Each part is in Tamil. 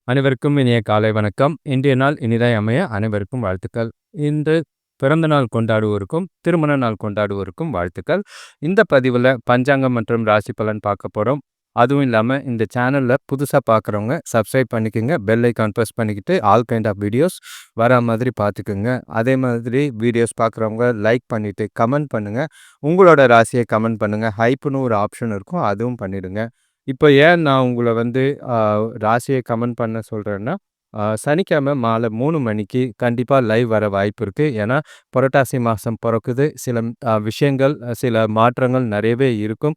அனைவருக்கும் இனிய காலை வணக்கம். இன்றைய நாள் இனிதாய் அமைய அனைவருக்கும் வாழ்த்துக்கள். இன்று பிறந்த நாள் கொண்டாடுவோருக்கும், திருமண நாள் கொண்டாடுவோருக்கும் வாழ்த்துக்கள். இந்த பதிவுல பஞ்சாங்கம் மற்றும் ராசி பலன் பார்க்க போறோம். அதுவும் இல்லாம இந்த சேனல்ல புதுசா பார்க்குறவங்க சப்ஸ்கிரைப் பண்ணிக்கங்க. பெல் ஐகான் பிரஸ் பண்ணிக்கிட்டு ஆல் கைண்ட் ஆஃப் வீடியோஸ் வரா மாதிரி பார்த்துக்குங்க. அதே மாதிரி வீடியோஸ் பார்க்குறவங்க லைக் பண்ணிட்டு கமெண்ட் பண்ணுங்க. உங்களோட ராசியை கமெண்ட் பண்ணுங்க. ஹைப்னு ஒரு ஆப்ஷன் இருக்கும். அதுவும் பண்ணிடுங்க. இப்போ ஏன் நான் உங்கள வந்து அ ராசிய கமெண்ட் பண்ண சொல்றேன்னா, சனிக்கிழமை மாலை 3 மணிக்கு கண்டிப்பா லைவ் வர வாய்ப்பு இருக்கு. ஏன்னா, புரட்டாசி மாசம் பொறக்குது. சில விஷயங்கள், சில மாற்றங்கள் நெறையவே இருக்கும்.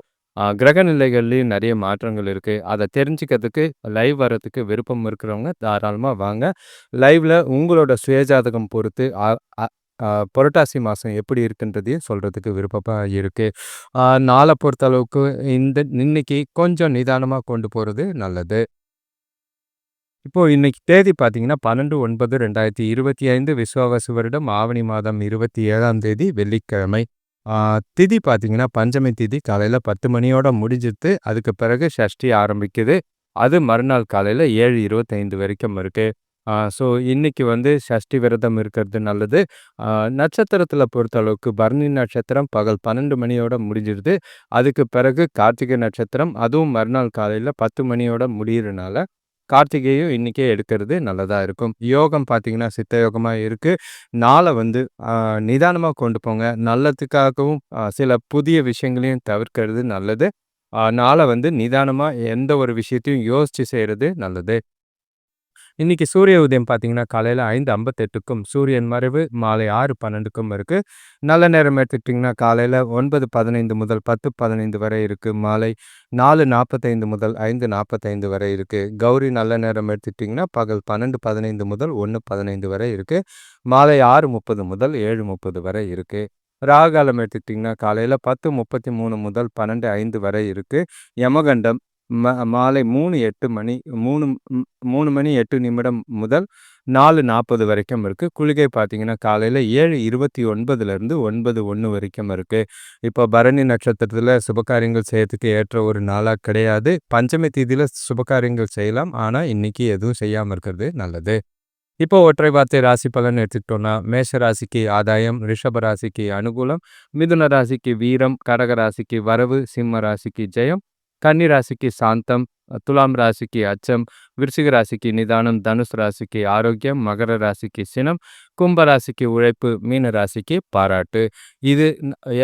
கிரக நிலைகள்லயும் நெறைய மாற்றங்கள் இருக்கு. அத தெரிஞ்சுக்கிறதுக்கு லைவ் வரதுக்கு விருப்பம் இருக்கிறவங்க தாராளமா வாங்க. லைவ்ல உங்களோட சுயஜாதகம் பொறுத்து அ அ அ புரட்டாசி மாசம் எப்படி இருக்குன்றதையும் சொல்றதுக்கு விருப்பமா இருக்கு. நாள பொறுத்தளவுக்கு இன்னைக்கு கொஞ்சம் நிதானமா கொண்டு போறது நல்லது. இப்போ இன்னைக்கு தேதி பார்த்தீங்கன்னா 12/9/2025 விஸ்வாவசு வருடம் ஆவணி மாதம் 27ஆம் தேதி வெள்ளிக்கிழமை. திதி பார்த்தீங்கன்னா பஞ்சமி திதி காலையில 10 மணியோட முடிஞ்சிருது. அதுக்கு பிறகு சஷ்டி ஆரம்பிக்குது. அது மறுநாள் காலையில 7:25 வரைக்கும் இருக்கு. ஸோ இன்னைக்கு வந்து சஷ்டி விரதம் இருக்கிறது நல்லது. நட்சத்திரத்தில பொறுத்தளவுக்கு பரணி நட்சத்திரம் பகல் 12 மணியோட முடிஞ்சிருது. அதுக்கு பிறகு கார்த்திகை நட்சத்திரம் அதுவும் மறுநாள் காலையில 10 மணியோட முடியிறனால, கார்த்திகையும் இன்னைக்கே எடுக்கிறது நல்லதா இருக்கும். யோகம் பார்த்தீங்கன்னா சித்த யோகமா இருக்கு. நாள வந்து நிதானமா கொண்டு போங்க. நல்லதுக்காகவும் சில புதிய விஷயங்களையும் தவிர்க்கிறது நல்லது. நாள வந்து நிதானமா எந்த ஒரு விஷயத்தையும் யோசிச்சு செய்றது நல்லது. இன்னைக்கு சூரிய உதயம் பார்த்தீங்கன்னா, காலையில 5:58க்கும் சூரியன் மறைவு மாலை 6:12க்கும் இருக்கு. நல்ல நேரம் எடுத்துக்கிட்டிங்கன்னா, காலையில 9:15 முதல் 10:15 வரை இருக்கு. மாலை 4:45 முதல் 5:45 வரை இருக்கு. கௌரி நல்ல நேரம் எடுத்துக்கிட்டிங்கன்னா, பகல் 12:15 முதல் 1:15 வரை இருக்கு. மாலை 6:30 முதல் 7:30 வரை இருக்கு. ராகு காலம் எடுத்துக்கிட்டிங்கன்னா, காலையில 10:33 முதல் 12:05 வரை இருக்கு. யமகண்டம் மாலை 3:08 மணி 3 மணி 8 நிமிடம் முதல் 4:40 வரைக்கும் இருக்கு. குளிகை பார்த்தீங்கன்னா, காலையில 7:29லேருந்து 9:01 வரைக்கும் இருக்கு. இப்போ பரணி நட்சத்திரத்தில சுபகாரியங்கள் செய்யறதுக்கு ஏற்ற ஒரு நாளா கிடையாது. பஞ்சமி திதியில சுபகாரியங்கள் செய்யலாம். ஆனா, இன்னைக்கு எதுவும் செய்யாம இருக்கிறது நல்லது. இப்போ ஒற்றை வார்த்தை ராசி பலன் எடுத்துக்கிட்டோம்னா, மேஷ ராசிக்கு ஆதாயம், ரிஷப ராசிக்கு அனுகூலம், மிதுன ராசிக்கு வீரம், கடக ராசிக்கு வரவு, சிம்ம ராசிக்கு ஜெயம், கன்னி ராசிக்கு சாந்தம், துலாம் ராசிக்கு அச்சம், விருச்சிக ராசிக்கு நிதானம், தனுசு ராசிக்கு ஆரோக்கியம், மகர ராசிக்கு சினம், கும்ப ராசிக்கு உழைப்பு, மீன ராசிக்கு பாராட்டு. இது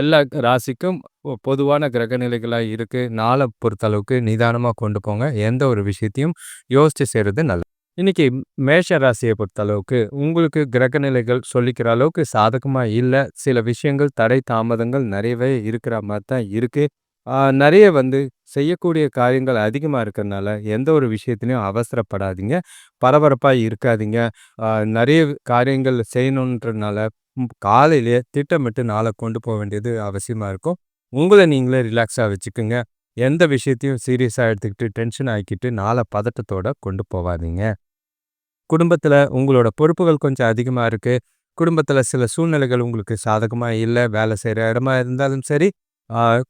எல்லா ராசிக்கும் பொதுவான கிரக நிலைகளா இருக்கு. நாளை பொறுத்தளவுக்கு நிதானமா கொண்டு போங்க. எந்த ஒரு விஷயத்தையும் யோசிச்சு செய்றது நல்லது. இன்னைக்கு மேஷ ராசியை பொறுத்தளவுக்கு உங்களுக்கு கிரக நிலைகள் சொல்லிக்கிற அளவுக்கு சாதகமா இல்ல. சில விஷயங்கள் தடை தாமதங்கள் நிறையவே இருக்கிற மாதிரி தான் இருக்கு. நிறைய வந்து செய்யக்கூடிய காரியங்கள் அதிகமா இருக்கிறதுனால எந்த ஒரு விஷயத்திலையும் அவசரப்படாதீங்க. பரபரப்பா இருக்காதீங்க. நிறைய காரியங்கள் செய்யணுன்றதுனால காலையிலேயே திட்டமிட்டு நாளை கொண்டு போக வேண்டியது அவசியமா இருக்கும். உங்களை நீங்களே ரிலாக்ஸா வச்சுக்கோங்க. எந்த விஷயத்தையும் சீரியஸா எடுத்துக்கிட்டு டென்ஷன் ஆக்கிட்டு நாளை பதட்டத்தோட கொண்டு போவாதீங்க. குடும்பத்துல உங்களோட பொறுப்புகள் கொஞ்சம் அதிகமா இருக்கு. குடும்பத்துல சில சூழ்நிலைகள் உங்களுக்கு சாதகமா இல்ல. வேலை செய்ற இடமா இருந்தாலும் சரி,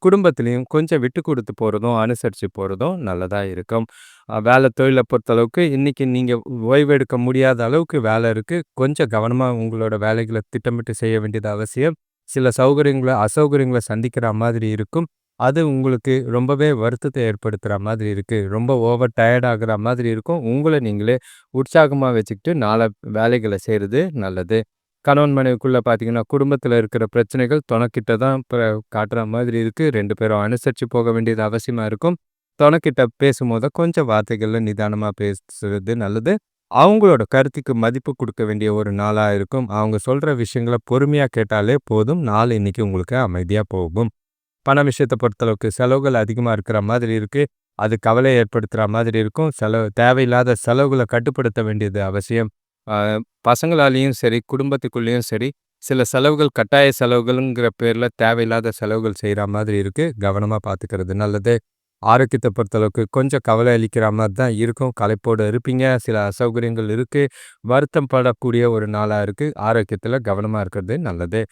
குடும்பத்திலயும் கொஞ்சம் விட்டு குடுத்து போறதும், அனுசரிச்சு போறதும் நல்லதா இருக்கும். வேலை தொழில பொறுத்தளவுக்கு இன்னைக்கு நீங்க ஓய்வெடுக்க முடியாத அளவுக்கு வேலை இருக்கு. கொஞ்சம் கவனமா உங்களோட வேலைகள திட்டமிட்டு செய்ய வேண்டியது அவசியம். சில அசௌகரியங்கள சந்திக்கிற மாதிரி இருக்கும். அது உங்களுக்கு ரொம்பவே வருத்தத்தை ஏற்படுத்துற மாதிரி இருக்கு. ரொம்ப ஓவர் டயர்ட் ஆகுற மாதிரி இருக்கும். உங்கள நீங்களே உற்சாகமா வச்சுக்கிட்டு வேலைகள செய்றது நல்லது. கணவன் மனைவிக்குள்ள பார்த்தீங்கன்னா, குடும்பத்தில இருக்கிற பிரச்சனைகள் தொணக்கிட்ட தான் காட்டுற மாதிரி இருக்கு. 2 பேரும் அனுசரிச்சு போக வேண்டியது அவசியமா இருக்கும். தொணக்கிட்ட பேசும்போது கொஞ்சம் வார்த்தைகள்ல நிதானமா பேசுறது நல்லது. அவங்களோட கருத்துக்கு மதிப்பு குடுக்க வேண்டிய ஒரு நாளா இருக்கும். அவங்க சொல்ற விஷயங்கள பொறுமையா கேட்டாலே போதும். நாள் இன்னைக்கு உங்களுக்கு அமைதியா போகும். பண விஷயத்த பொறுத்தளவுக்கு செலவுகள் அதிகமா இருக்கிற மாதிரி இருக்கு. அது கவலை ஏற்படுத்துற மாதிரி இருக்கும். தேவையில்லாத செலவுகள கட்டுப்படுத்த வேண்டியது அவசியம். அ பசங்களாலேயும் சரி, குடும்பத்துக்குள்ளேயும் சரி, சில செலவுகள் கட்டாய செலவுகள்ங்கிற பேர்ல தேவையில்லாத செலவுகள் செய்ற மாதிரி இருக்கு. கவனமா பார்த்துக்கிறது நல்லது. ஆரோக்கியத்த பொறுத்தளவுக்கு கொஞ்சம் கவலை அளிக்கிற மாரி தான் இருக்கும். களைப்போட இருப்பீங்க. சில அசௌகரியங்கள் இருக்கு. வருத்தம் படக்கூடிய ஒரு நாளா இருக்கு. ஆரோக்கியத்துல கவனமா இருக்கிறது நல்லது.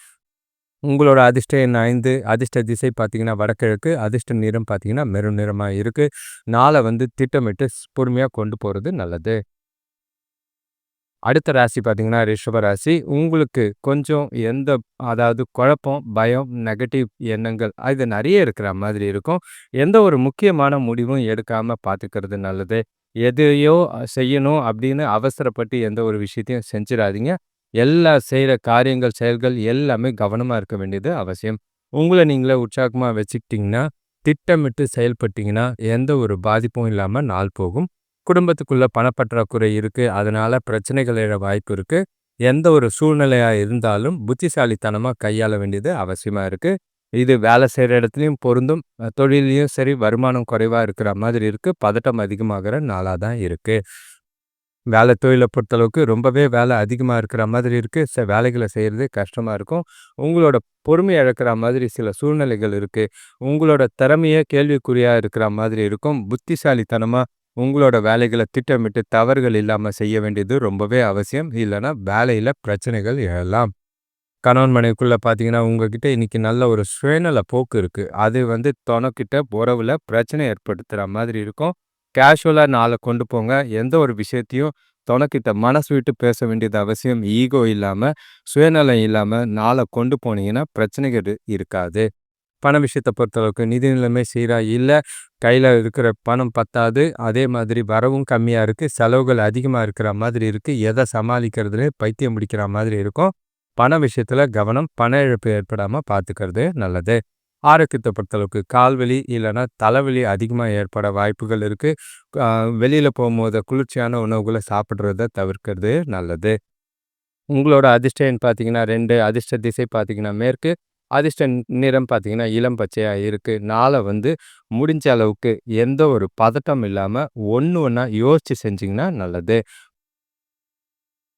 உங்களோட அதிர்ஷ்ட எண் 5, அதிர்ஷ்ட திசை பார்த்தீங்கன்னா வடகிழக்கு, அதிர்ஷ்ட நிறம் பார்த்தீங்கன்னா மெரூன் நிறமா இருக்கு. நாள வந்து திட்டமிட்டு பொறுமையா கொண்டு போறது நல்லது. அடுத்த ராசி பார்த்தீங்கன்னா, ரிஷப ராசி. உங்களுக்கு கொஞ்சம் அதாவது குழப்பம், பயம், நெகட்டிவ் எண்ணங்கள் இது நெறைய இருக்கிற மாதிரி இருக்கும். எந்த ஒரு முக்கியமான முடிவும் எடுக்காம பார்த்துக்கிறது நல்லது. எதையோ செய்யணும் அப்படின்னு அவசரப்பட்டு எந்த ஒரு விஷயத்தையும் செஞ்சிராதீங்க. எல்லா செய்ற காரியங்கள், செயல்கள் எல்லாமே கவனமா இருக்க வேண்டியது அவசியம். உங்கள நீங்களே உற்சாகமா வச்சுக்கிட்டீங்கன்னா, திட்டமிட்டு செயல்பட்டீங்கன்னா, எந்த ஒரு பாதிப்பும் இல்லாம நாள் போகும். குடும்பத்துக்குள்ள பணப்பற்றாக்குறை இருக்கு. அதனால பிரச்சனைகள் எழ வாய்ப்பு இருக்கு. எந்த ஒரு சூழ்நிலையா இருந்தாலும் புத்திசாலித்தனமா கையாள வேண்டியது அவசியமா இருக்கு. இது வேலை செய்ற இடத்துலயும் பொருந்தும். தொழில்லயும் சரி, வருமானம் குறைவா இருக்கிற மாதிரி இருக்கு. பதட்டம் அதிகமாகிற நாளா தான் இருக்கு. வேலை தொழில பொறுத்தளவுக்கு ரொம்பவே வேலை அதிகமா இருக்கிற மாதிரி இருக்கு. வேலைகள செய்றதே கஷ்டமா இருக்கும். உங்களோட பொறுமைய இழக்கிற மாதிரி சில சூழ்நிலைகள் இருக்கு. உங்களோட திறமையே கேள்விக்குறியா இருக்கிற மாதிரி இருக்கும். புத்திசாலித்தனமா உங்களோட வேலைகள திட்டமிட்டு தவறுகள் இல்லாம செய்ய வேண்டியது ரொம்பவே அவசியம். இல்லன்னா வேலையில பிரச்சனைகள் எழலாம். கணவன் மனைவிக்குள்ள பார்த்தீங்கன்னா, உங்ககிட்ட இன்னைக்கு நல்ல ஒரு சுயநல போக்கு இருக்கு. அது தொணக்கிட்ட உறவுல பிரச்சனை ஏற்படுத்துற மாதிரி இருக்கும். கேஷுவலா நாள கொண்டு போங்க. எந்த ஒரு விஷயத்தையும் தொணக்கிட்ட மனசு விட்டு பேச வேண்டியது அவசியம். ஈகோ இல்லாம, சுயநலம் இல்லாம நாள கொண்டு போனீங்கன்னா பிரச்சனைகள் இருக்காது. பண விஷயத்த பொறுத்தளவுக்கு நிதி நிலைமை சீரா இல்ல. கையில இருக்கிற பணம் பத்தாது. அதே மாதிரி வரவும் கம்மியா இருக்கு. செலவுகள் அதிகமா இருக்கிற மாதிரி இருக்கு. எத சமாளிக்கிறதுலே பைத்தியம் பிடிக்கிற மாதிரி இருக்கும். பண விஷயத்துல கவனம். பண இழப்பு ஏற்படாம பார்த்துக்கிறது நல்லது. ஆரோக்கியத்த பொறுத்தளவுக்கு கால்வலி இல்லன்னா தலைவலி அதிகமா ஏற்பட வாய்ப்புகள் இருக்கு. அ வெளியில போம்போது குளிர்ச்சியான உணவுகள சாப்பிடுறத தவிர்க்கிறது நல்லது. உங்களோட அதிர்ஷ்ட எண் பார்த்தீங்கன்னா 2, அதிர்ஷ்ட திசை பார்த்தீங்கன்னா மேற்கு, அதிர்ஷ்ட நிறம் பார்த்தீங்கன்னா இளம் பச்சையா இருக்கு. நாள முடிஞ்ச அளவுக்கு எந்த ஒரு பதட்டம் இல்லாம ஒண்ணு ஒண்ணா யோசிச்சு செஞ்சீங்கன்னா நல்லது.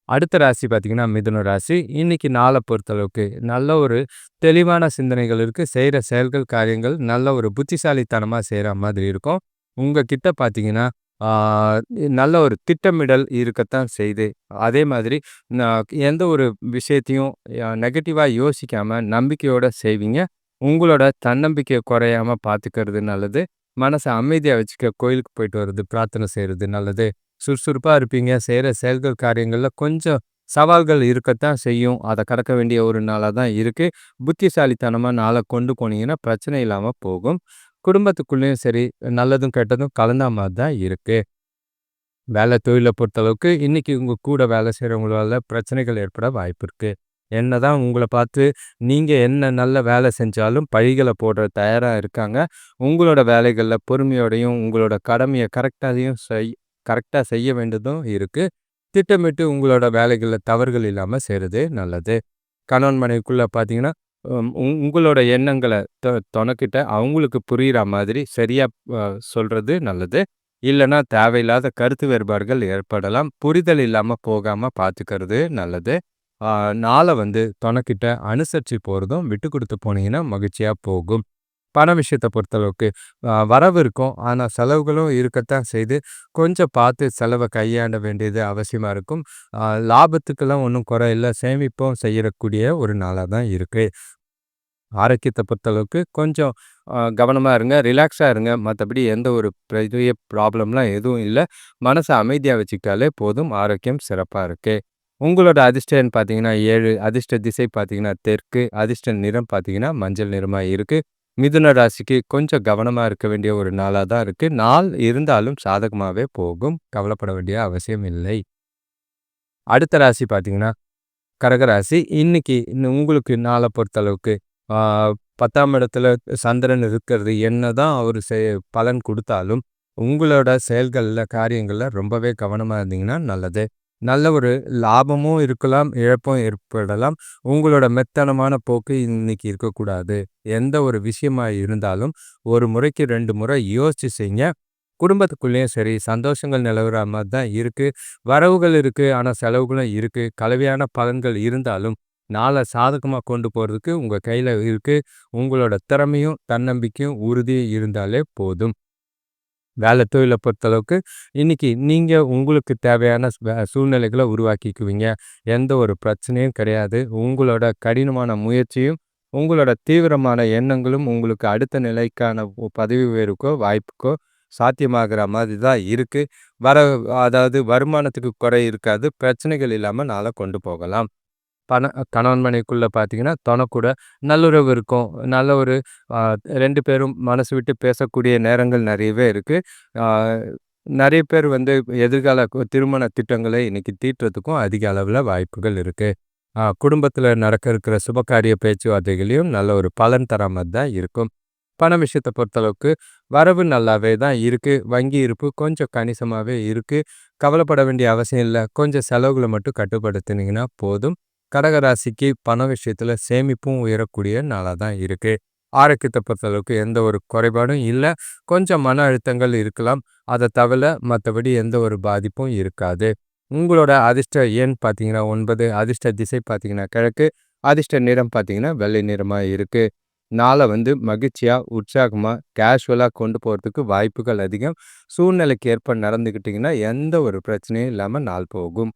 அடுத்த ராசி பார்த்தீங்கன்னா மிதுன ராசி. இன்னைக்கு நாள பொறுத்தளவுக்கு நல்ல ஒரு தெளிவான சிந்தனைகள் இருக்கு. செய்ற செயல்கள், காரியங்கள் நல்ல ஒரு புத்திசாலித்தனமா செய்ற மாதிரி இருக்கும். உங்க கிட்ட பார்த்தீங்கன்னா, ஆ நல்ல ஒரு திட்டமிடல் இருக்கத்தான் செய்யுது. அதே மாதிரி எந்த ஒரு விஷயத்தையும் நெகட்டிவா யோசிக்காம நம்பிக்கையோட செய்வீங்க. உங்களோட தன்னம்பிக்கை குறையாம பார்த்துக்கிறது நல்லது. மனச அமைதியா வச்சுக்க கோயிலுக்கு போயிட்டு வர்றது, பிரார்த்தனை செய்றது நல்லது. சுறுசுறுப்பா இருப்பீங்க. செய்ற செயல்கள், காரியங்கள்ல கொஞ்சம் சவால்கள் இருக்கத்தான் செய்யும். அத கடக்க வேண்டிய ஒரு நாளா தான் இருக்கு. புத்திசாலித்தனமா நாள கொண்டு போனீங்கன்னா, பிரச்சனை இல்லாம போகும். குடும்பத்துக்குள்ளேயும் சரி, நல்லதும் கெட்டதும் கலந்தா மாரி தான் இருக்கு. வேலை தொழில பொறுத்தளவுக்கு இன்னைக்கு உங்க கூட வேலை செய்றவங்களால பிரச்சனைகள் ஏற்பட வாய்ப்பு இருக்கு. என்னதான் உங்கள பார்த்து நீங்க என்ன நல்ல வேலை செஞ்சாலும் பழிகள போட தயாரா இருக்காங்க. உங்களோட வேலைகள்ல பொறுமையோடையும், உங்களோட கடமைய கரெக்ட்டா செய்ய வேண்டியதும் இருக்கு. திட்டமிட்டு உங்களோட வேலைகள்ல தவறுகள் இல்லாம செய்றது நல்லது. கணவன் மனைவிக்குள்ள பார்த்தீங்கன்னா, உங்களோட எண்ணங்கள தொணக்கிட்ட அவங்களுக்கு புரியிற மாதிரி சரியா அ சொல்றது நல்லது. இல்லன்னா தேவையில்லாத கருத்து வேறுபாடுகள் ஏற்படலாம். புரிதல் இல்லாம போகாம பார்த்துக்கிறது நல்லது. ஆ நாள தொணக்கிட்ட அனுசரிச்சு போறதும், விட்டு குடுத்து போனீங்கன்னா மகிழ்ச்சியா போகும். பண விஷயத்த பொறுத்தளவுக்கு வரவு இருக்கும். ஆனா செலவுகளும் இருக்கத்தான் செய்து. கொஞ்சம் பார்த்து செலவ கையாண்ட வேண்டியது அவசியமா இருக்கும். லாபத்துக்கெல்லாம் ஒண்ணும் குறை இல்ல. சேமிப்பும் செய்யக்கூடிய ஒரு நாளா தான் இருக்கு. ஆரோக்கியத்த பொறுத்தளவுக்கு கொஞ்சம் கவனமா இருங்க. ரிலாக்ஸா இருங்க. மத்தபடி எந்த ஒரு பெரிய ப்ராப்ளம்லாம் எதுவும் இல்ல. மனச அமைதியா வச்சுக்கிட்டாலே போதும். ஆரோக்கியம் சிறப்பா இருக்கு. உங்களோட அதிர்ஷ்ட எண் பார்த்தீங்கன்னா 7, அதிர்ஷ்ட திசை பார்த்தீங்கன்னா தெற்கு, அதிர்ஷ்ட நிறம் பார்த்தீங்கன்னா மஞ்சள் நிறமா இருக்கு. மிதுன ராசிக்கு கொஞ்சம் கவனமா இருக்க வேண்டிய ஒரு நாளா தான் இருக்கு. நாள் இருந்தாலும் சாதகமாவே போகும். கவலைப்பட வேண்டிய அவசியம் இல்லை. அடுத்த ராசி பார்த்தீங்கன்னா கடகராசி. இன்னைக்கு உங்களுக்கு நாள பொறுத்தளவுக்கு ஆ 10ஆம் இடத்துல சந்திரன் இருக்கிறது என்னதான் அவரு பலன் குடுத்தாலும், உங்களோட செயல்கள்ல, காரியங்கள்ல ரொம்பவே கவனமா இருந்தீங்கன்னா நல்லது. நல்ல ஒரு லாபமும் இருக்கலாம், இழப்பும் ஏற்படலாம். உங்களோட மெத்தனமான போக்கு இன்னைக்கு இருக்கக்கூடாது. எந்த ஒரு விஷயமா இருந்தாலும், ஒரு முறைக்கு 2 முறை யோசிச்சு செய்யுங்க. குடும்பத்துக்குள்ளேயும் சரி, சந்தோஷங்கள் நிலவுற மாரி தான் இருக்கு. வரவுகள் இருக்கு. ஆனா செலவுகளும் இருக்கு. கலவையான பலன்கள் இருந்தாலும், நாள சாதகமா கொண்டு போறதுக்கு உங்க கையில இருக்கு. உங்களோட திறமையும், தன்னம்பிக்கையும், உறுதியும் இருந்தாலே போதும். வேலை தொழில பொறுத்தளவுக்கு, இன்னைக்கு நீங்க உங்களுக்கு தேவையான சூழ்நிலைகள உருவாக்கிக்குவீங்க. எந்த ஒரு பிரச்சனையும் கிடையாது. உங்களோட கடினமான முயற்சியும், உங்களோட தீவிரமான எண்ணங்களும் உங்களுக்கு அடுத்த நிலைக்கான பதவி உயர்வுக்கோ, வாய்ப்புக்கோ சாத்தியமாகிற மாதிரி தான் இருக்கு. வர அதாவது வருமானத்துக்கு குறை இருக்காது. பிரச்சனைகள் இல்லாம நாள கொண்டு போகலாம். கணவன் மனைவிக்குள்ள பார்த்தீங்கன்னா, தொணக்கூட நல்லுறவு இருக்கும். நல்ல ஒரு அ 2 பேரும் மனசு விட்டு பேசக்கூடிய நேரங்கள் நெறையவே இருக்கு. ஆ நெறைய பேர் வந்து எதிர்கால திருமண திட்டங்களை இன்னைக்கு தீட்டுறதுக்கும் அதிக அளவுல வாய்ப்புகள் இருக்கு. குடும்பத்தில நடக்க இருக்கிற சுபகாரிய பேச்சுவார்த்தைகளையும் நல்ல ஒரு பலன் தர மாரி தான் இருக்கும். பண விஷயத்த பொறுத்தளவுக்கு வரவு நல்லாவே தான் இருக்கு. வங்கி இருப்பு கொஞ்சம் கணிசமாவே இருக்கு. கவலைப்பட வேண்டிய அவசியம் இல்ல. கொஞ்சம் செலவுகள மட்டும் கட்டுப்படுத்துனீங்கன்னா போதும். கடகராசிக்கு பண விஷயத்துல சேமிப்பும் உயரக்கூடிய நாளா தான் இருக்கு. ஆரோக்கியத்த பொறுத்தளவுக்கு எந்த ஒரு குறைபாடும் இல்ல. கொஞ்சம் மன அழுத்தங்கள் இருக்கலாம். அத தவிர மத்தபடி எந்த ஒரு பாதிப்பும் இருக்காது. உங்களோட அதிர்ஷ்ட எண் பார்த்தீங்கன்னா 9, அதிர்ஷ்ட திசை பார்த்தீங்கன்னா கிழக்கு, அதிர்ஷ்ட நிறம் பார்த்தீங்கன்னா வெள்ளை நிறமா இருக்கு. நாள வந்து மகிழ்ச்சியா, உற்சாகமா, கேஷுவலா கொண்டு போறதுக்கு வாய்ப்புகள் அதிகம். சூழ்நிலைக்கு ஏற்ப நடந்துக்கிட்டீங்கன்னா, எந்த ஒரு பிரச்சனையும் இல்லாம நாள் போகும்.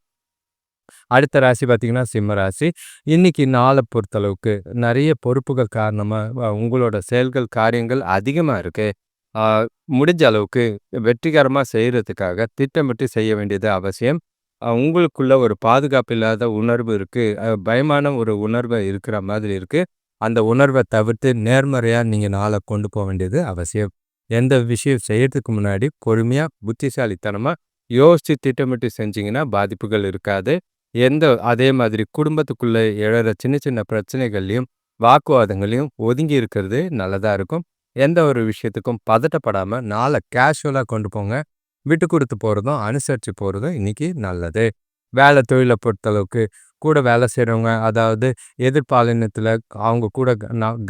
அடுத்த ராசி பார்த்தீங்கன்னா, சிம்ம ராசி. இன்னைக்கு நாள பொறுத்தளவுக்கு நெறைய பொறுப்புகள் காரணமா உங்களோட செயல்கள், காரியங்கள் அதிகமா இருக்கு. ஆ முடிஞ்ச அளவுக்கு வெற்றிகரமா செய்றதுக்காக திட்டமிட்டு செய்ய வேண்டியது அவசியம். உங்களுக்குள்ள ஒரு பாதுகாப்பு இல்லாத உணர்வு இருக்கு. பயமான ஒரு உணர்வு இருக்கிற மாதிரி இருக்கு. அந்த உணர்வ தவிர்த்து நேர்மறையா நீங்க நாள கொண்டு போ வேண்டியது அவசியம். எந்த விஷயம் செய்யறதுக்கு முன்னாடி பொறுமையா, புத்திசாலித்தனமா யோசிச்சு திட்டமிட்டு செஞ்சீங்கன்னா பாதிப்புகள் இருக்காது. அதே மாதிரி குடும்பத்துக்குள்ள எழற சின்ன சின்ன பிரச்சனைகள்லயும், வாக்குவாதங்களையும் ஒதுங்கி இருக்கிறது நல்லதா இருக்கும். எந்த ஒரு விஷயத்துக்கும் பதட்டப்படாம நாள கேஷுவலா கொண்டு போங்க. விட்டு குடுத்து போறதும், அனுசரிச்சு போறதும் இன்னைக்கு நல்லது. வேலை தொழில பொறுத்தளவுக்கு கூட வேலை செய்றவங்க, அதாவது எதிர்பாலினத்தில அவங்க கூட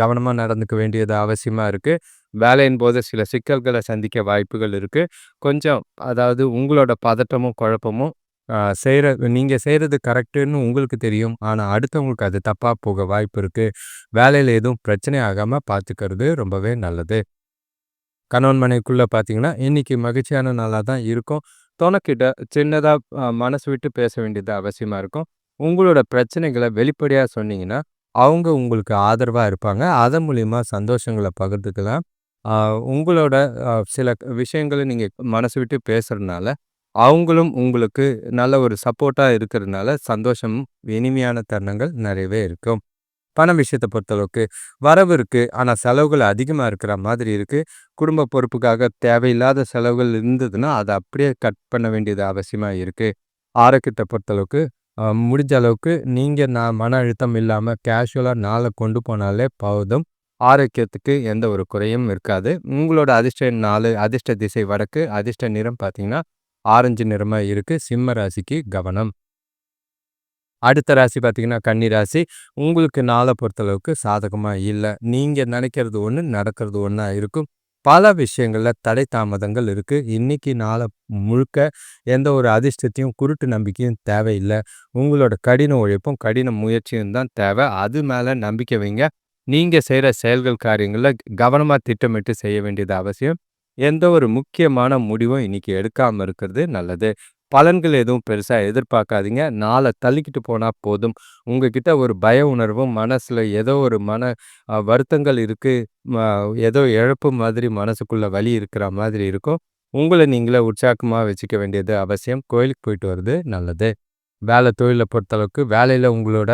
கவனமா நடந்துக்க வேண்டியது அவசியமா இருக்கு. வேலையின் போது சில சிக்கல்கள சந்திக்க வாய்ப்புகள் இருக்கு. கொஞ்சம் அதாவது உங்களோட பதட்டமும், குழப்பமும் அ செய்ற நீங்க செய்றது கரெக்ட்டுன்னு உங்களுக்கு தெரியும். ஆனா அடுத்தவங்களுக்கு அது தப்பா போக வாய்ப்பு இருக்கு. வேலையில எதுவும் பிரச்சனை ஆகாம பார்த்துக்கிறது ரொம்பவே நல்லது. கணவன் மனைவிக்குள்ள பார்த்தீங்கன்னா, இன்னைக்கு மகிழ்ச்சியான நாளா தான் இருக்கும். தொணக்கிட்ட சின்னதா மனசு விட்டு பேச வேண்டியது அவசியமா இருக்கும். உங்களோட பிரச்சனைகள வெளிப்படையா சொன்னீங்கன்னா, அவங்க உங்களுக்கு ஆதரவா இருப்பாங்க. அதன் மூலியமா சந்தோஷங்கள பகிர்ந்துக்கலாம். ஆ உங்களோட சில விஷயங்கள நீங்க மனசு விட்டு பேசுறதுனால, அவங்களும் உங்களுக்கு நல்ல ஒரு சப்போர்ட்டா இருக்கிறதுனால, சந்தோஷம், இனிமையான தருணங்கள் நிறையவே இருக்கும். பண விஷயத்த பொறுத்தளவுக்கு வரவு இருக்கு. ஆனா செலவுகள் அதிகமா இருக்கிற மாதிரி இருக்கு. குடும்ப பொறுப்புக்காக தேவையில்லாத செலவுகள் இருந்ததுன்னா, அத அப்படியே கட் பண்ண வேண்டியது அவசியமா இருக்கு. ஆரோக்கியத்த பொறுத்தளவுக்கு முடிஞ்ச அளவுக்கு நீங்க மன அழுத்தம் இல்லாம கேஷுவலா நாள கொண்டு போனாலே போதும். ஆரோக்கியத்துக்கு எந்த ஒரு குறையும் இருக்காது. உங்களோட அதிர்ஷ்ட எண் 4, அதிர்ஷ்ட திசை வடக்கு, அதிர்ஷ்ட நிறம் பார்த்தீங்கன்னா, ஆரஞ்சு நிறமா இருக்கு. சிம்ம ராசிக்கு கவனம். அடுத்த ராசி பார்த்தீங்கன்னா, கன்னி ராசி. உங்களுக்கு நாள பொறுத்தளவுக்கு சாதகமா இல்ல. நீங்க நினைக்கிறது ஒண்ணு, நடக்கிறது ஒண்ணா இருக்கும். பல விஷயங்கள்ல தடை தாமதங்கள் இருக்கு. இன்னைக்கு நாள முழுக்க எந்த ஒரு அதிர்ஷ்டத்தையும், குருட்டு நம்பிக்கையும் தேவையில்ல. உங்களோட கடின உழைப்பும், கடின முயற்சியும் தான் தேவை. அது மேல நம்பிக்கை வைங்க. நீங்க செய்ற செயல்கள், காரியங்கள்ல கவனமா திட்டமிட்டு செய்ய வேண்டியது அவசியம். எந்த ஒரு முக்கியமான முடிவும் இன்னைக்கு எடுக்காம இருக்கிறது நல்லது. பலன்கள் எதுவும் பெருசா எதிர்பார்க்காதீங்க. நாள தள்ளிக்கிட்டு போனா போதும். உங்ககிட்ட ஒரு பய உணர்வும், மனசுல ஏதோ ஒரு வருத்தங்கள் இருக்கு. ம ஏதோ இழப்பு மாதிரி மனசுக்குள்ள வலி இருக்கிற மாதிரி இருக்கும். உங்கள நீங்களே உற்சாகமா வச்சுக்க வேண்டியது அவசியம். கோயிலுக்கு போயிட்டு வர்றது நல்லது. வேலை தொழில பொறுத்தளவுக்கு, வேலையில உங்களோட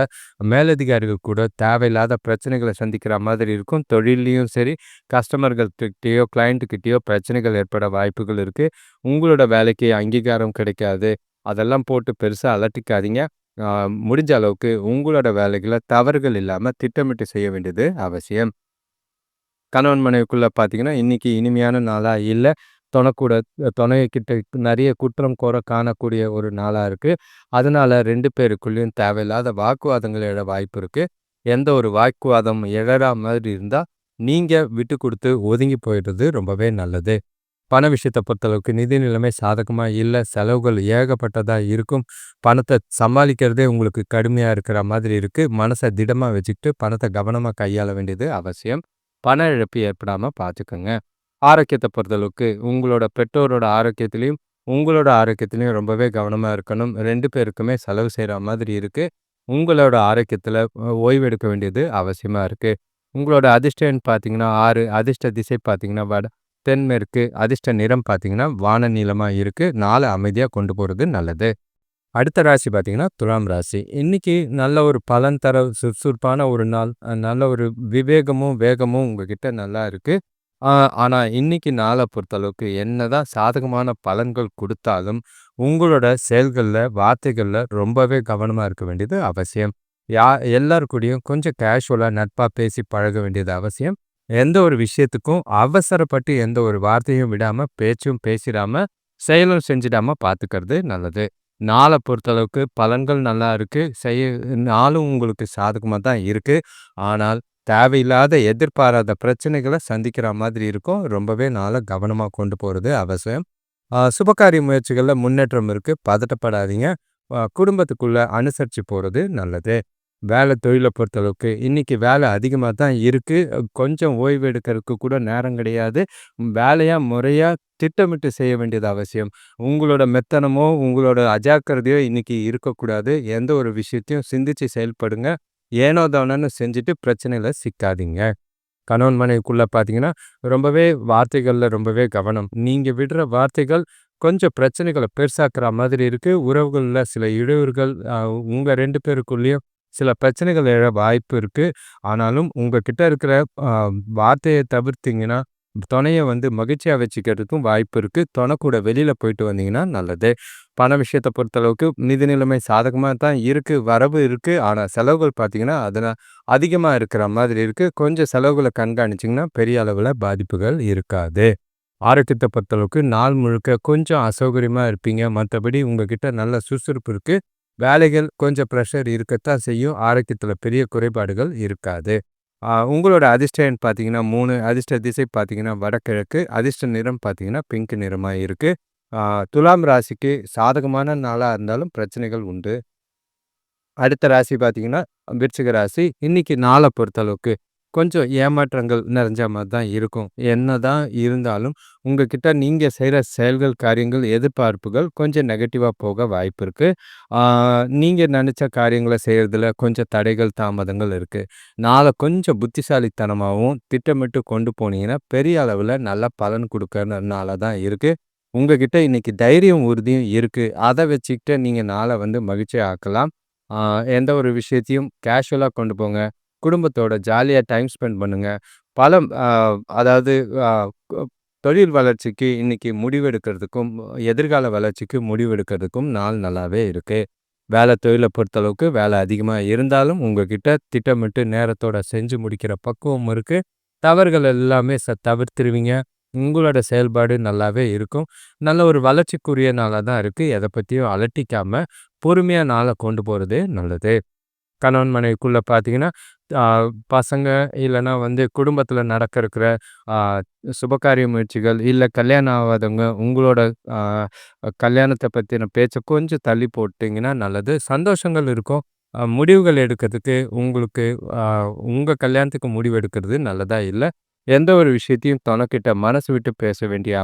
மேலதிகாரிகள் கூட தேவையில்லாத பிரச்சனைகள சந்திக்கிற மாதிரி இருக்கும். தொழில்லயும் சரி, கஸ்டமர்கள் கிட்டயோ, கிளையண்ட் கிட்டயோ பிரச்சனைகள் ஏற்பட வாய்ப்புகள் இருக்கு. உங்களோட வேலைக்கு அங்கீகாரம் கிடைக்காது. அதெல்லாம் போட்டு பெருசா அலட்டிக்காதீங்க. ஆ முடிஞ்ச அளவுக்கு உங்களோட வேலைகள தவறுகள் இல்லாம திட்டமிட்டு செய்ய வேண்டியது அவசியம். கணவன் மனைவிக்குள்ள பார்த்தீங்கன்னா, இன்னைக்கு இனிமையான நாளா இல்ல. தொணக்கூட துணைக்கிட்ட நெறைய குற்றம் குறை காணக்கூடிய ஒரு நாளா இருக்கு. அதனால 2 பேருக்குள்ளயும் தேவையில்லாத வாக்குவாதங்கள் எழ வாய்ப்பு இருக்கு. எந்த ஒரு வாக்குவாதம் எழறா மாதிரி இருந்தா, நீங்க விட்டு குடுத்து ஒதுங்கி போயிடுறது ரொம்பவே நல்லது. பண விஷயத்த பொறுத்தளவுக்கு நிதி நிலைமை சாதகமா இல்ல. செலவுகள் ஏகப்பட்டதா இருக்கும். பணத்த சமாளிக்கிறதே உங்களுக்கு கடுமையா இருக்கிற மாதிரி இருக்கு. மனச திடமா வச்சுக்கிட்டு பணத்த கவனமா கையாள வேண்டியது அவசியம். பண இழப்பு ஏற்படாம பார்த்துக்கங்க. ஆரோக்கியத்த பொறுத்தளவுக்கு உங்களோட பெற்றோரோட ஆரோக்கியத்திலயும், உங்களோட ஆரோக்கியத்திலயும் ரொம்பவே கவனமா இருக்கணும். 2 பேருக்குமே செலவு செய்ற மாதிரி இருக்கு. உங்களோட ஆரோக்கியத்துல ஓய்வு எடுக்க வேண்டியது அவசியமா இருக்கு. உங்களோட அதிர்ஷ்ட எண் பார்த்தீங்கன்னா 6, அதிர்ஷ்ட திசை பார்த்தீங்கன்னா தென்மேற்கு. அதிர்ஷ்ட நிறம் பார்த்தீங்கன்னா வான நீலமா இருக்கு. நாள அமைதியா கொண்டு போறது நல்லது. அடுத்த ராசி பார்த்தீங்கன்னா துலாம் ராசி. இன்னைக்கு நல்ல ஒரு பலன் தர சுறுசுறுப்பான ஒரு நாள். நல்ல ஒரு விவேகமும், வேகமும் உங்ககிட்ட நல்லா இருக்கு. ஆ ஆனா இன்னைக்கு நாள பொறுத்தளவுக்கு என்னதான் சாதகமான பலன்கள் குடுத்தாலும், உங்களோட செயல்கள்ல, வார்த்தைகள்ல ரொம்பவே கவனமா இருக்க வேண்டியது அவசியம். யா எல்லார் கூடயும் கொஞ்சம் கேஷுவலா நட்பா பேசி பழக வேண்டியது அவசியம். எந்த ஒரு விஷயத்துக்கும் அவசரப்பட்டு எந்த ஒரு வார்த்தையும் விடாம, பேச்சும் பேசிடாம, செயலும் செஞ்சிடாம பார்த்துக்கிறது நல்லது. நாள பொறுத்தளவுக்கு பலன்கள் நல்லா இருக்கு. நாளும் உங்களுக்கு சாதகமா தான் இருக்கு. ஆனால் தேவையில்லாத எதிர்பாராத பிரச்சனைகள சந்திக்கிற மாதிரி இருக்கும். ரொம்பவே நாள கவனமா கொண்டு போறது அவசியம். சுபகாரிய முயற்சிகள்ல முன்னேற்றம் இருக்கு. பதட்டப்படாதீங்க. குடும்பத்துக்குள்ள அனுசரிச்சு போறது நல்லது. வேலை தொழில பொறுத்தளவுக்கு இன்னைக்கு வேலை அதிகமா தான் இருக்கு. கொஞ்சம் ஓய்வு எடுக்கிறதுக்கு கூட நேரம் கிடையாது. வேலையா முறையா திட்டமிட்டு செய்ய வேண்டியது அவசியம். உங்களோட மெத்தனமோ, உங்களோட அஜாக்கிரதையோ இன்னைக்கு இருக்கக்கூடாது. எந்த ஒரு விஷயத்தையும் சிந்திச்சு செயல்படுங்க. ஏனோ தானோன்னு செஞ்சுட்டு பிரச்சனையில சிக்காதீங்க. கணவன் மனைவிக்குள்ள பார்த்தீங்கன்னா, ரொம்பவே வார்த்தைகள்ல ரொம்பவே கவனம். நீங்க விடுற வார்த்தைகள் கொஞ்சம் பிரச்சனைகள பெருசாக்குற மாதிரி இருக்கு. உறவுகள்ல சில இடையூறுகள் உங்க 2 பேருக்குள்ளயும் சில பிரச்சனைகள் எழ வாய்ப்பு இருக்கு. ஆனாலும் உங்ககிட்ட இருக்கிற அ வார்த்தைய தவிர்த்தீங்கன்னா, தொணைய மகிழ்ச்சியா வச்சுக்கிறதுக்கும் வாய்ப்பு இருக்கு. தொண கூட வெளியில போயிட்டு வந்தீங்கன்னா நல்லது. பண விஷயத்த பொறுத்தளவுக்கு நிதி நிலைமை சாதகமா தான் இருக்கு. வரவு இருக்கு. ஆனா செலவுகள் பார்த்தீங்கன்னா, அதுல அதிகமா இருக்கிற மாதிரி இருக்கு. கொஞ்சம் செலவுகள கண்காணிச்சீங்கன்னா, பெரிய அளவுல பாதிப்புகள் இருக்காது. ஆரோக்கியத்த பொறுத்தளவுக்கு நாள் முழுக்க கொஞ்சம் அசௌகரியமா இருப்பீங்க. மத்தபடி உங்ககிட்ட நல்ல சுறுசுறுப்பு இருக்கு. வேலைகள் கொஞ்சம் ப்ரெஷர் இருக்கத்தான் செய்யும். ஆரோக்கியத்தில பெரிய குறைபாடுகள் இருக்காது. உங்களோட அதிர்ஷ்ட எண் பார்த்தீங்கன்னா 3, அதிர்ஷ்ட திசை பார்த்தீங்கன்னா வடகிழக்கு, அதிர்ஷ்ட நிறம் பார்த்தீங்கன்னா பிங்க் நிறமா இருக்கு. ஆ துலாம் ராசிக்கு சாதகமான நாளா இருந்தாலும் பிரச்சனைகள் உண்டு. அடுத்த ராசி பார்த்தீங்கன்னா, விருச்சிக ராசி. இன்னைக்கு நாள பொறுத்தளவுக்கு கொஞ்சம் ஏமாற்றங்கள் நிறைஞ்ச மாரி தான் இருக்கும். என்னதான் இருந்தாலும், உங்ககிட்ட நீங்க செய்ற செயல்கள், காரியங்கள், எதிர்பார்ப்புகள் கொஞ்சம் நெகட்டிவா போக வாய்ப்பு இருக்கு. ஆ நீங்க நெனச்ச காரியங்கள செய்றதுல கொஞ்சம் தடைகள், தாமதங்கள் இருக்கு. நாள கொஞ்சம் புத்திசாலித்தனமாவும், திட்டமிட்டு கொண்டு போனீங்கன்னா, பெரிய அளவுல நல்ல பலன் குடுக்குற நாளா தான் இருக்கு. உங்ககிட்ட இன்னைக்கு தைரியம், உறுதியும் இருக்கு. அத வச்சுக்கிட்டு நீங்க நாள மகிழ்ச்சியா ஆக்கலாம். ஆ எந்த ஒரு விஷயத்தையும் கேஷுவலா கொண்டு போங்க. குடும்பத்தோட ஜாலியா டைம் ஸ்பெண்ட் பண்ணுங்க. பலம் அதாவது அ கொ தொழில் வளர்ச்சிக்கு இன்னைக்கு முடிவெடுக்கிறதுக்கும், எதிர்கால வளர்ச்சிக்கு முடிவெடுக்கிறதுக்கும் நாள் நல்லாவே இருக்கு. வேலை தொழில பொறுத்தளவுக்கு வேலை அதிகமா இருந்தாலும், உங்ககிட்ட திட்டமிட்டு நேரத்தோட செஞ்சு முடிக்கிற பக்குவம் இருக்கு. தவறுகள் எல்லாமே தவிர்த்துருவீங்க. உங்களோட செயல்பாடு நல்லாவே இருக்கும். நல்ல ஒரு வளர்ச்சிக்குரிய நாளா தான் இருக்கு. எத பத்தியும் அலட்டிக்காம, பொறுமையா நாள கொண்டு போறது நல்லது. கணவன் மனைவிக்குள்ள பார்த்தீங்கன்னா, ஆ பசங்க இல்லன்னா குடும்பத்தில நடக்க இருக்கிற ஆ சுபகாரிய முயற்சிகள், இல்ல கல்யாணம் ஆகாதவங்க உங்களோட ஆ கல்யாணத்த பத்தின பேச்ச கொஞ்சம் தள்ளி போட்டீங்கன்னா நல்லது. சந்தோஷங்கள் இருக்கும். முடிவுகள் எடுக்கிறதுக்கு உங்களுக்கு ஆ உங்க கல்யாணத்துக்கு முடிவு எடுக்கிறது நல்லதா இல்ல. எந்த ஒரு விஷயத்தையும் தொணக்கிட்ட மனசு விட்டு பேச வேண்டிய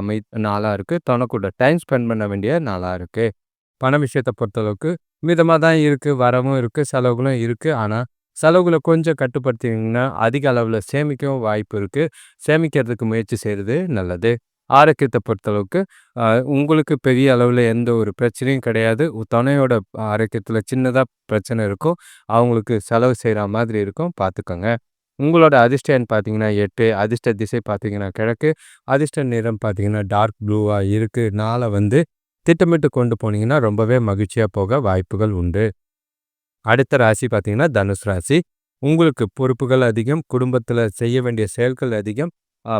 நாளா இருக்கு. தொண கூட டைம் ஸ்பெண்ட் பண்ண வேண்டிய நாளா இருக்கு. பண விஷயத்த பொறுத்தளவுக்கு மிதமா தான் இருக்கு. வரவும் இருக்கு, செலவுகளும் இருக்கு. ஆனா, செலவுகள கொஞ்சம் கட்டுப்படுத்தினீங்கன்னா, அதிக அளவுல சேமிக்கவும் வாய்ப்பு இருக்கு. சேமிக்கிறதுக்கு முயற்சி செய்றது நல்லது. ஆரோக்கியத்த பொறுத்தளவுக்கு, அ உங்களுக்கு பெரிய அளவுல எந்த ஒரு பிரச்சனையும் கிடையாது. துணையோட ஆரோக்கியத்தில சின்னதா பிரச்சனை இருக்கும். அவங்களுக்கு செலவு செய்ற மாதிரி இருக்கும். பார்த்துக்கங்க. உங்களோட அதிர்ஷ்ட எண் பார்த்தீங்கன்னா 8, அதிர்ஷ்ட திசை பார்த்தீங்கன்னா கிழக்கு, அதிர்ஷ்ட நிறம் பார்த்தீங்கன்னா டார்க் ப்ளூவா இருக்கு. நாள திட்டமிட்டு கொண்டு போனீங்கன்னா, ரொம்பவே மகிழ்ச்சியா போக வாய்ப்புகள் உண்டு. அடுத்த ராசி பார்த்தீங்கன்னா, தனுசு ராசி. உங்களுக்கு பொறுப்புகள் அதிகம். குடும்பத்தில செய்ய வேண்டிய செயல்கள் அதிகம்.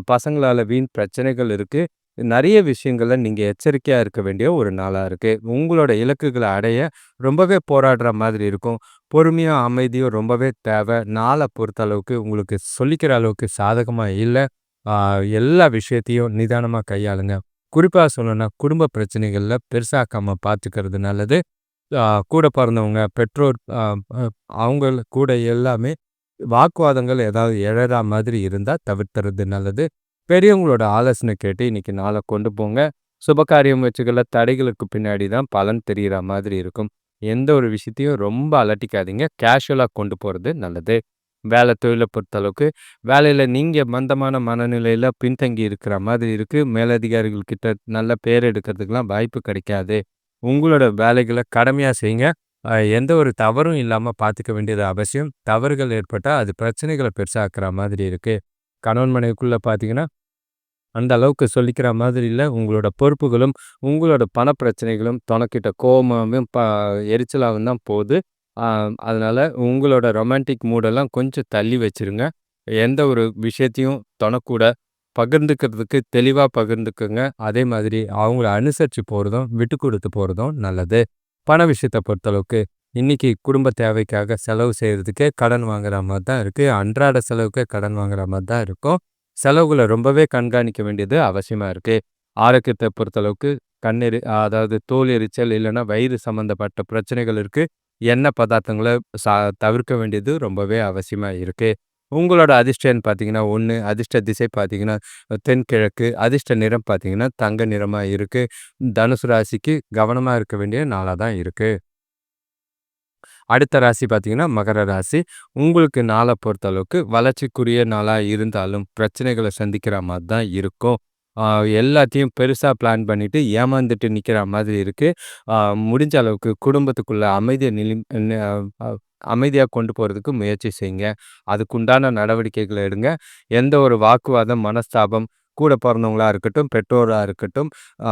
பசங்களால வீண் பிரச்சனைகள் இருக்கு. நெறைய விஷயங்கள்ல நீங்க எச்சரிக்கையா இருக்க வேண்டிய ஒரு நாளா இருக்கு. உங்களோட இலக்குகள அடைய ரொம்பவே போராடுற மாதிரி இருக்கும். பொறுமையும், அமைதியும் ரொம்பவே தேவை. நாள பொறுத்தளவுக்கு உங்களுக்கு சொல்லிக்கிற அளவுக்கு சாதகமா இல்ல. ஆ எல்லா விஷயத்தையும் நிதானமா கையாளுங்க. குறிப்பா சொல்லணும்னா, குடும்ப பிரச்சனைகள்ல பெருசாக்காம பார்த்துக்கிறது நல்லது. ஆ கூட பொறந்தவங்க, பெற்றோர் அ அவங்கள் கூட எல்லாமே வாக்குவாதங்கள் ஏதாவது எழறா மாதிரி இருந்தா தவிர்த்துறது நல்லது. பெரியவங்களோட ஆலோசனை கேட்டு இன்னைக்கு நாள கொண்டு போங்க. சுபகாரிய முயற்சிகள்ல தடைகளுக்கு பின்னாடி தான் பலன் தெரியிற மாதிரி இருக்கும். எந்த ஒரு விஷயத்தையும் ரொம்ப அலட்டிக்காதீங்க. கேஷுவலா கொண்டு போறது நல்லது. வேலை தொழில பொறுத்தளவுக்கு, வேலையில நீங்க மந்தமான மனநிலையில பின்தங்கி இருக்கிற மாதிரி இருக்கு. மேலதிகாரிகள் கிட்ட நல்ல பேர் எடுக்கிறதுக்கெல்லாம் வாய்ப்பு கிடைக்காது. உங்களோட வேலைகள கடமையா செய்யுங்க. எந்த ஒரு தவறும் இல்லாம பார்த்துக்க வேண்டியது அவசியம். தவறுகள் ஏற்பட்டா, அது பிரச்சனைகள பெருசாக்குற மாதிரி இருக்கு. கணவன் மனைவிக்குள்ள பார்த்தீங்கன்னா, அந்த அளவுக்கு சொல்லிக்கிற மாதிரி இல்ல. உங்களோட பொறுப்புகளும், உங்களோட பண பிரச்சனைகளும் தொணக்கிட்ட கோவமாவும், எரிச்சலாவும் தான் போது. ஆ அதனால உங்களோட ரொமான்டிக் மூடெல்லாம் கொஞ்சம் தள்ளி வச்சுருங்க. எந்த ஒரு விஷயத்தையும் தொணக்கூட பகிர்ந்துக்கிறதுக்கு தெளிவா பகிர்ந்துக்கங்க. அதே மாதிரி அவங்கள அனுசரிச்சு போறதும், விட்டு குடுத்து போறதும் நல்லது. பண விஷயத்த பொறுத்தளவுக்கு, இன்னைக்கு குடும்ப தேவைக்காக செலவு செய்றதுக்கே கடன் வாங்குற மாரி தான் இருக்கு. அன்றாட செலவுக்கே கடன் வாங்குற மாரி தான் இருக்கும். செலவுகள ரொம்பவே கண்காணிக்க வேண்டியது அவசியமா இருக்கு. ஆரோக்கியத்த பொறுத்தளவுக்கு அதாவது தோல் எரிச்சல் இல்லன்னா வயிறு சம்மந்தப்பட்ட பிரச்சனைகள் இருக்கு. எண்ணெய் பதார்த்தங்கள சா தவிர்க்க வேண்டியது ரொம்பவே அவசியமா இருக்கு. உங்களோட அதிர்ஷ்ட எண் பார்த்தீங்கன்னா 1, அதிர்ஷ்ட திசை பார்த்தீங்கன்னா தென்கிழக்கு, அதிர்ஷ்ட நிறம் பார்த்தீங்கன்னா தங்க நிறமா இருக்கு. தனுசு ராசிக்கு கவனமா இருக்க வேண்டிய நாளா தான் இருக்கு. அடுத்த ராசி பார்த்தீங்கன்னா, மகர ராசி. உங்களுக்கு நாள பொறுத்தளவுக்கு வளர்ச்சிக்குரிய நாளா இருந்தாலும், பிரச்சனைகள சந்திக்கிற மாரி தான் இருக்கும். ஆ எல்லாத்தையும் பெருசா பிளான் பண்ணிட்டு ஏமாந்துட்டு நிக்கிற மாதிரி இருக்கு. ஆ முடிஞ்ச அளவுக்கு குடும்பத்துக்குள்ள அமைதிய நிலி ந அ அமைதியா கொண்டு போறதுக்கு முயற்சி செய்யுங்க. அதுக்குண்டான நடவடிக்கைகள எடுங்க. எந்த ஒரு வாக்குவாதம், மனஸ்தாபம், கூட பொறந்தவங்களா இருக்கட்டும், பெற்றோரா இருக்கட்டும், ஆ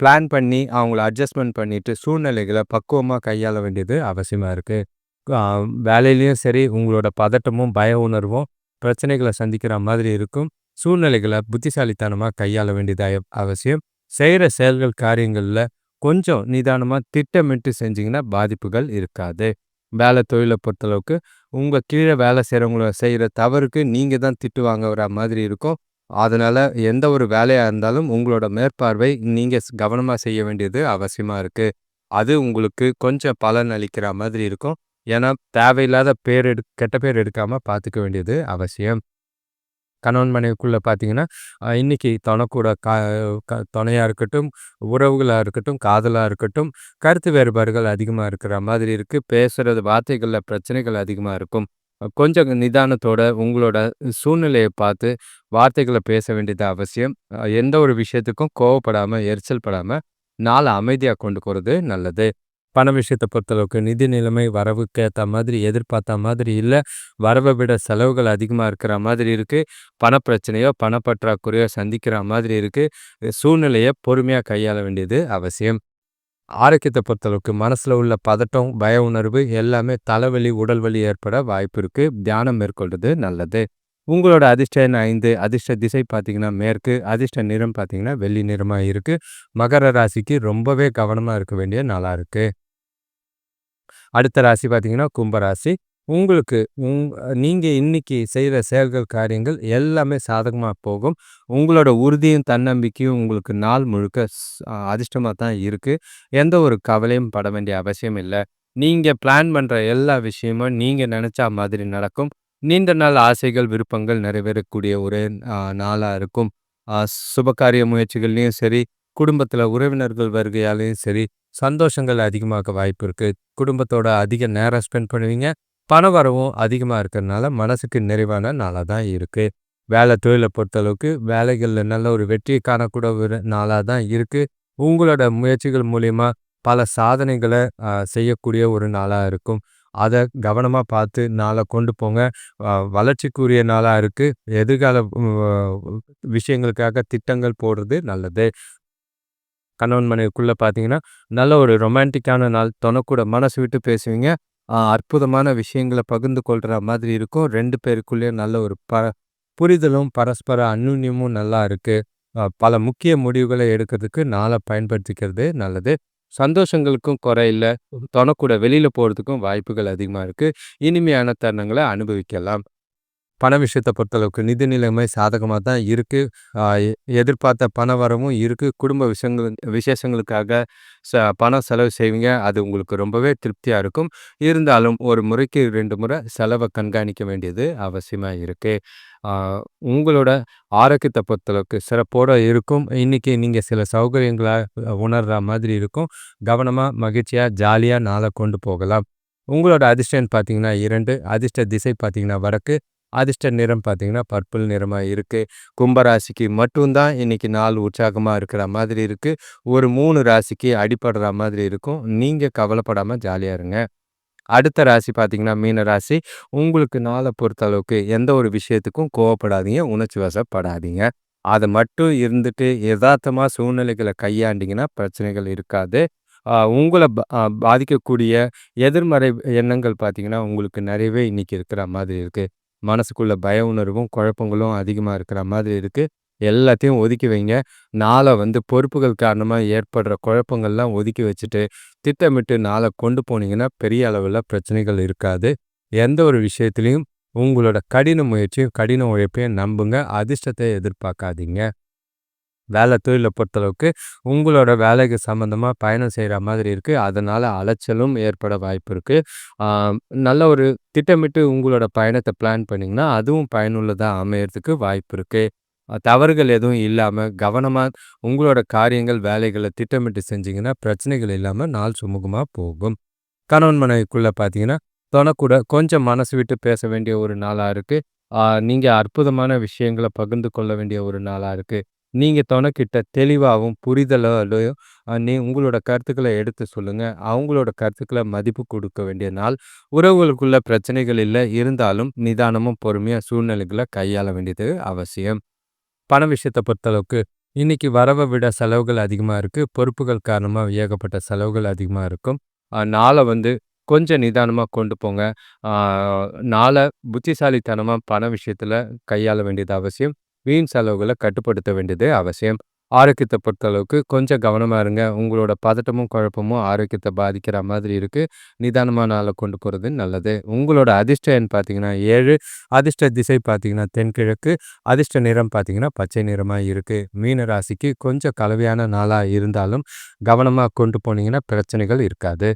பிளான் பண்ணி அவங்கள அட்ஜஸ்ட்மென்ட் பண்ணிட்டு சூழ்நிலைகள பக்குவமா கையாள வேண்டியது அவசியமா இருக்கு. அ வேலையிலயும் சரி, உங்களோட பதட்டமும், பய உணர்வும் பிரச்சனைகள சந்திக்கிற மாதிரி இருக்கும். சூழ்நிலைகள புத்திசாலித்தனமா கையாள வேண்டியது அவசியம். செய்ற செயல்கள், காரியங்கள்ல கொஞ்சம் நிதானமா திட்டமிட்டு செஞ்சீங்கன்னா பாதிப்புகள் இருக்காது. வேலை தொழில பொறுத்தளவுக்கு, உங்க கீழ வேலை செய்றவங்கள செய்ற தவறுக்கு நீங்க தான் திட்டு வாங்குற மாதிரி இருக்கும். அதனால எந்த ஒரு வேலையா இருந்தாலும் உங்களோட மேற்பார்வை நீங்க கவனமா செய்ய வேண்டியது அவசியமா இருக்கு. அது உங்களுக்கு கொஞ்சம் பலன் அளிக்கிற மாதிரி இருக்கும். ஏன்னா, தேவையில்லாத கெட்ட பேர் எடுக்காம பார்த்துக்க வேண்டியது அவசியம். கணவன் மனைவிக்குள்ள பார்த்தீங்கன்னா, இன்னைக்கு தொணக்கூட தொணையா இருக்கட்டும், உறவுகளா இருக்கட்டும், காதலா இருக்கட்டும், கருத்து வேறுபாடுகள் அதிகமா இருக்கிற மாதிரி இருக்கு. பேசுறது வார்த்தைகள்ல பிரச்சனைகள் அதிகமா இருக்கும். கொஞ்சம் நிதானத்தோட உங்களோட சூழ்நிலைய பார்த்து வார்த்தைகள பேச வேண்டியது அவசியம். எந்த ஒரு விஷயத்துக்கும் கோவப்படாம, எரிச்சல் படாம, நாள அமைதியா கொண்டு போறது நல்லது. பண விஷயத்த பொறுத்தளவுக்கு நிதி நிலைமை வரவுக்கு ஏத்த மாதிரி எதிர்பார்த்த மாதிரி இல்ல. வரவ விட செலவுகள் அதிகமா இருக்கிற மாதிரி இருக்கு. பணப்பிரச்சனையோ, பணப்பற்றாக்குறையோ சந்திக்கிற மாதிரி இருக்கு. சூழ்நிலைய பொறுமையா கையாள வேண்டியது அவசியம். ஆரோக்கியத்த பொறுத்தளவுக்கு மனசுல உள்ள பதட்டம், பய உணர்வு எல்லாமே தலைவலி, உடல் வலி ஏற்பட வாய்ப்பு இருக்கு. தியானம் மேற்கொள்றது நல்லது. உங்களோட அதிர்ஷ்ட எண் 5, அதிர்ஷ்ட திசை பார்த்தீங்கன்னா மேற்கு, அதிர்ஷ்ட நிறம் பார்த்தீங்கன்னா வெள்ளி நிறமா இருக்கு. மகர ராசிக்கு ரொம்பவே கவனமா இருக்க வேண்டிய நாளா இருக்கு. அடுத்த ராசி பார்த்தீங்கன்னா, கும்பராசி. உங்களுக்கு உங் நீங்க இன்னைக்கு செய்ற செயல்கள், காரியங்கள் எல்லாமே சாதகமா போகும். உங்களோட உறுதியும், தன்னம்பிக்கையும் உங்களுக்கு நாள் முழுக்க அதிர்ஷ்டமா தான் இருக்கு. எந்த ஒரு கவலையும் பட வேண்டிய அவசியம் இல்ல. நீங்க பிளான் பண்ற எல்லா விஷயமும் நீங்க நெனச்சா மாதிரி நடக்கும். நீண்ட நாள் ஆசைகள், விருப்பங்கள் நிறைவேறக்கூடிய ஒரு நாளா இருக்கும். அ சுபகாரிய முயற்சிகள்லயும் சரி, குடும்பத்தில உறவினர்கள் வருகையாலயும் சரி, சந்தோஷங்கள் அதிகமாக வாய்ப்பு இருக்கு. குடும்பத்தோட அதிக நேரம் ஸ்பெண்ட் பண்ணுவீங்க. பண வரவும் அதிகமா இருக்கிறனால மனசுக்கு நிறைவான நாளா தான் இருக்கு. வேலை தொழில பொறுத்தளவுக்கு வேலைகள்ல நல்ல ஒரு வெற்றியை காணக்கூட ஒரு நாளா தான் இருக்கு. உங்களோட முயற்சிகள் மூலியமா பல சாதனைகள செய்யக்கூடிய ஒரு நாளா இருக்கும். அத கவனமா பார்த்து நாள கொண்டு போங்க. வளர்ச்சிக்குரிய நாளா இருக்கு. எதிர்கால விஷயங்களுக்காக திட்டங்கள் போடுறது நல்லது. கணவன் மனைவிக்குள்ள பார்த்தீங்கன்னா, நல்ல ஒரு ரொமான்டிக்கான நாள். தொணக்கூட மனசு விட்டு பேசுவீங்க. அற்புதமான விஷயங்கள பகிர்ந்து கொள்ற மாதிரி இருக்கும். 2 பேருக்குள்ளேயும் நல்ல ஒரு புரிதலும், பரஸ்பர அந்யோன்யமும் நல்லா இருக்கு. பல முக்கிய முடிவுகள எடுக்கிறதுக்கு நாள பயன்படுத்திக்கிறது நல்லது. சந்தோஷங்களுக்கும் குறை இல்ல. தொணக்கூட வெளியில போறதுக்கும் வாய்ப்புகள் அதிகமா இருக்கு. இனிமையான தருணங்கள அனுபவிக்கலாம். பண விஷயத்த பொறுத்தளவுக்கு நிதி நிலைமை சாதகமா தான் இருக்கு. அ எ எதிர்பார்த்த பண வரவும் இருக்கு. குடும்ப விசேஷங்களுக்காக பணம் செலவு செய்வீங்க. அது உங்களுக்கு ரொம்பவே திருப்தியா இருக்கும். இருந்தாலும் ஒரு முறைக்கு 2 முறை செலவ கண்காணிக்க வேண்டியது அவசியமா இருக்கு. ஆ உங்களோட ஆரோக்கியத்த பொறுத்தளவுக்கு சிறப்போட இருக்கும். இன்னைக்கு நீங்க சில சௌகரியங்கள உணர்ற மாதிரி இருக்கும். கவனமா, மகிழ்ச்சியா, ஜாலியா நாள கொண்டு போகலாம். உங்களோட அதிர்ஷ்ட எண் பார்த்தீங்கன்னா 2, அதிர்ஷ்ட திசை பார்த்தீங்கன்னா வடக்கு, அதிர்ஷ்ட நிறம் பார்த்தீங்கன்னா பர்பிள் நிறமா இருக்கு. கும்பராசிக்கு மட்டும் தான் இன்னைக்கு நாள் உற்சாகமா இருக்கிற மாதிரி இருக்கு. ஒரு 3 ராசிக்கு அடிபடுற மாதிரி இருக்கும். நீங்க கவலைப்படாம ஜாலியா இருங்க. அடுத்த ராசி பார்த்தீங்கன்னா மீன ராசி. உங்களுக்கு நாள பொறுத்தளவுக்கு எந்த ஒரு விஷயத்துக்கும் கோவப்படாதீங்க, உணர்ச்சி வசப்படாதீங்க. அத மட்டும் இருந்துட்டு எதார்த்தமா சூழ்நிலைகள கையாண்டீங்கன்னா பிரச்சனைகள் இருக்காது. உங்கள பாதிக்கக்கூடிய எதிர்மறை எண்ணங்கள் பார்த்தீங்கன்னா, உங்களுக்கு நிறையவே இன்னைக்கு இருக்கிற மாதிரி இருக்கு. மனசுக்குள்ள பய உணர்வும், குழப்பங்களும் அதிகமா இருக்கிற மாதிரி இருக்கு. எல்லாத்தையும் ஒதுக்கி வைங்க. நாள பொறுப்புகள் காரணமா ஏற்படுற குழப்பங்கள்லாம் ஒதுக்கி வச்சுட்டு, திட்டமிட்டு நாள கொண்டு போனீங்கன்னா, பெரிய அளவுல பிரச்சனைகள் இருக்காது. எந்த ஒரு விஷயத்திலயும் உங்களோட கடின முயற்சியும், கடின உழைப்பையும் நம்புங்க. அதிர்ஷ்டத்த எதிர்பார்க்காதீங்க. வேலை தொழில பொறுத்தளவுக்கு உங்களோட வேலைக்கு சம்மந்தமா பயணம் செய்ற மாதிரி இருக்கு. அதனால அலைச்சலும் ஏற்பட வாய்ப்பு இருக்கு. ஆ நல்ல ஒரு திட்டமிட்டு உங்களோட பயணத்த பிளான் பண்ணீங்கன்னா, அதுவும் பயனுள்ளதா அமையறதுக்கு வாய்ப்பு இருக்கு. தவறுகள் எதுவும் இல்லாம கவனமா உங்களோட காரியங்கள், வேலைகள திட்டமிட்டு செஞ்சீங்கன்னா, பிரச்சனைகள் இல்லாம நாள் சுமூகமா போகும். கணவன் மனைவிக்குள்ள பார்த்தீங்கன்னா, தொண கூட கொஞ்சம் மனசு விட்டு பேச வேண்டிய ஒரு நாளா இருக்கு. நீங்க அற்புதமான விஷயங்கள பகிர்ந்து கொள்ள வேண்டிய ஒரு நாளா இருக்கு. நீங்க தொணக்கிட்ட தெளிவாவும், புரிதலோடையும் உங்களோட கருத்துக்கள எடுத்து சொல்லுங்க. அவங்களோட கருத்துக்கள மதிப்பு கொடுக்க வேண்டிய நாள். உறவுகளுக்குள்ள பிரச்சனைகள் இல்ல. இருந்தாலும் நிதானமும், பொறுமையா சூழ்நிலைகள கையாள வேண்டியது அவசியம். பண விஷயத்த பொறுத்தளவுக்கு, இன்னைக்கு வரவ விட செலவுகள் அதிகமா இருக்கு. பொறுப்புகள் காரணமா ஏகப்பட்ட செலவுகள் அதிகமா இருக்கும். நாள கொஞ்சம் நிதானமா கொண்டு போங்க. ஆ நாள புத்திசாலித்தனமா பண விஷயத்துல கையாள வேண்டியது அவசியம். வீண் செலவுகள கட்டுப்படுத்த வேண்டியது அவசியம். ஆரோக்கியத்த பொறுத்தளவுக்கு கொஞ்சம் கவனமா இருங்க. உங்களோட பதட்டமும், குழப்பமும் ஆரோக்கியத்த பாதிக்கிற மாதிரி இருக்கு. நிதானமா நாள கொண்டு போறது நல்லது. உங்களோட அதிர்ஷ்ட எண் பார்த்தீங்கன்னா 7, அதிர்ஷ்ட திசை பார்த்தீங்கன்னா தென்கிழக்கு, அதிர்ஷ்ட நிறம் பார்த்தீங்கன்னா பச்சை நிறமா இருக்கு. மீன ராசிக்கு கொஞ்சம் கலவையான நாளா இருந்தாலும், கவனமா கொண்டு போனீங்கன்னா பிரச்சனைகள் இருக்காது.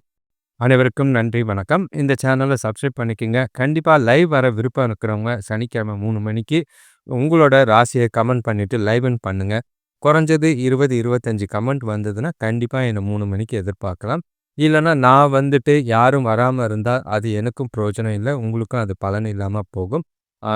அனைவருக்கும் நன்றி, வணக்கம். இந்த சேனலை சப்ஸ்கிரைப் பண்ணிக்கங்க. கண்டிப்பா லைவ் வர விருப்பம் இருக்கிறவங்க சனிக்கிழமை 3 மணிக்கு உங்களோட ராசியை கமெண்ட் பண்ணிட்டு லைவ்ன்னு பண்ணுங்க. குறைஞ்சது 20, 25 கமெண்ட் வந்ததுன்னா கண்டிப்பா என்ன 3 மணிக்கு எதிர்பார்க்கலாம். இல்லைன்னா நான் யாரும் வராம இருந்தா அது எனக்கும் பிரயோஜனம் இல்லை, உங்களுக்கும் அது பலன் இல்லாம போகும்.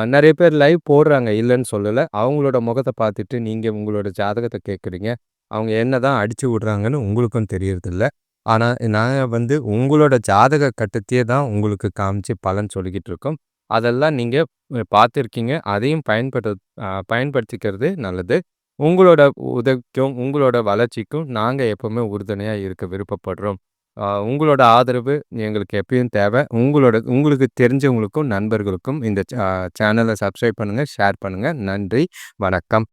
நிறைய பேர் லைவ் போடுறாங்க, இல்லைன்னு சொல்லலை. அவங்களோட முகத்தை பார்த்துட்டு நீங்க உங்களோட ஜாதகத்தை கேட்குறீங்க. அவங்க என்னதான் அடிச்சு விடுறாங்கன்னு உங்களுக்கும் தெரியறதில்ல. ஆனா, நாங்க உங்களோட ஜாதக கட்டத்தையே தான் உங்களுக்கு காமிச்சு பலன் சொல்லிக்கிட்டு இருக்கோம். அதெல்லாம் நீங்க பார்த்துருக்கீங்க. அதையும் பயன்படுத்திக்கிறது நல்லது. உங்களோட உதவிக்கும், உங்களோட வளர்ச்சிக்கும் நாங்க எப்பவுமே உறுதுணையா இருக்க விருப்பப்படுறோம். உங்களோட ஆதரவு எங்களுக்கு எப்பயும் தேவை. உங்களுக்கு தெரிஞ்சவங்களுக்கும், நண்பர்களுக்கும் இந்த சேனலை சப்ஸ்கிரைப் பண்ணுங்க, ஷேர் பண்ணுங்க. நன்றி, வணக்கம்.